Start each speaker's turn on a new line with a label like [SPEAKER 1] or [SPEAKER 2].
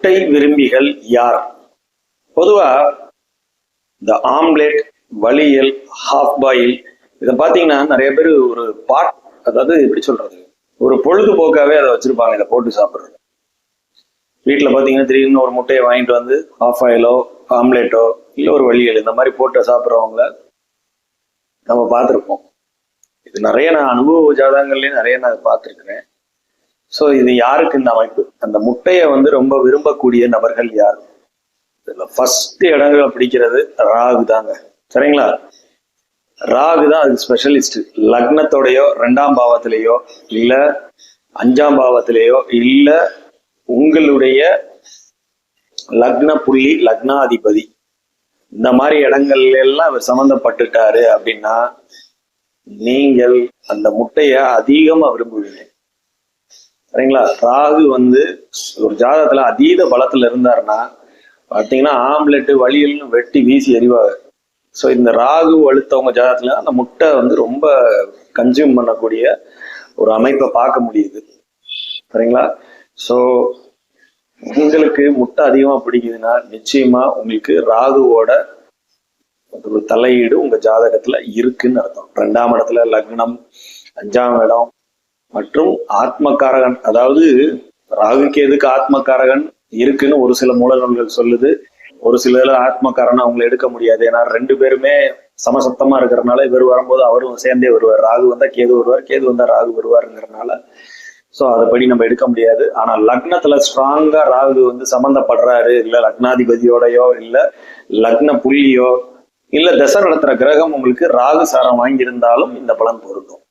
[SPEAKER 1] முட்டை விரும்பிகள் யார்? பொதுவா இந்த ஆம்லெட், வழியல், ஹாஃப் பாயில் இதை பார்த்தீங்கன்னா நிறைய பேர் ஒரு அதாவது எப்படி சொல்றது, ஒரு பொழுதுபோக்காவே அதை வச்சிருப்பாங்க. இதை போட்டு சாப்பிட்றது வீட்டில் பார்த்தீங்கன்னா திடீர்னு ஒரு முட்டையை வாங்கிட்டு வந்து ஹாஃப் ஆயிலோ ஆம்லேட்டோ இல்லை ஒரு வழியல் இந்த மாதிரி போட்டு சாப்பிட்றவங்கள நம்ம பார்த்துருப்போம். இது நிறைய நான் அனுபவ ஜாதகங்கள்லேயும் நிறைய நான் பார்த்துருக்கிறேன். ஸோ இது யாருக்கு இந்த அமைப்பு? அந்த முட்டையை வந்து ரொம்ப விரும்பக்கூடிய நபர்கள் யார்? இதுல ஃபர்ஸ்ட் இடங்களை பிடிக்கிறது ராகு தாங்க. சரிங்களா? ராகு தான் அதுக்கு ஸ்பெஷலிஸ்ட். லக்னத்தோடையோ 2ஆம் பாவத்திலேயோ இல்ல 5ஆம் பாவத்திலேயோ இல்ல உங்களுடைய லக்ன புள்ளி லக்னாதிபதி இந்த மாதிரி இடங்கள்ல எல்லாம் அவர் சம்மந்தப்பட்டுட்டாரு அப்படின்னா நீங்கள் அந்த முட்டைய அதிகமா விரும்புவீங்க. சரிங்களா? ராகு வந்து ஒரு ஜாதகத்துல அதீத பலத்துல இருந்தாருன்னா பார்த்தீங்கன்னா ஆம்லெட்டு வழியல்னு வெட்டி வீசி எறிவாங்க. ஸோ இந்த ராகு அழுத்தவங்க ஜாதகத்துல அந்த முட்டை வந்து ரொம்ப கன்சியூம் பண்ணக்கூடிய ஒரு அமைப்பை பார்க்க முடியுது. சரிங்களா? ஸோ உங்களுக்கு முட்டை அதிகமாக பிடிக்குதுன்னா நிச்சயமா உங்களுக்கு ராகுவோட ஒரு தலையீடு உங்க ஜாதகத்துல இருக்குன்னு அர்த்தம். 2ஆம் இடத்துல லக்னம், 5ஆம் இடம் மற்றும் ஆத்மகாரகன். அதாவது ராகுக்கு எதுக்கு ஆத்மகாரகன் இருக்குன்னு ஒரு சில மூல நூல்கள் சொல்லுது. ஒரு சில ஆத்மகாரன் அவங்களை எடுக்க முடியாது. ஏன்னா 2 பேருமே சமசப்தமா இருக்கிறதுனால இவர் வரும்போது அவரும் சேர்ந்தே வருவார். ராகு வந்தா கேது வருவார், கேது வந்தா ராகு வருவாருங்கிறதுனால ஸோ அதைப்படி நம்ம எடுக்க முடியாது. ஆனா லக்னத்துல ஸ்ட்ராங்கா ராகு வந்து சம்மந்தப்படுறாரு, இல்ல லக்னாதிபதியோடையோ இல்ல லக்ன புள்ளியோ இல்ல தசை நடத்துற கிரகம் உங்களுக்கு ராகு சாரம் வாங்கியிருந்தாலும் இந்த பலன் பொருந்தும்.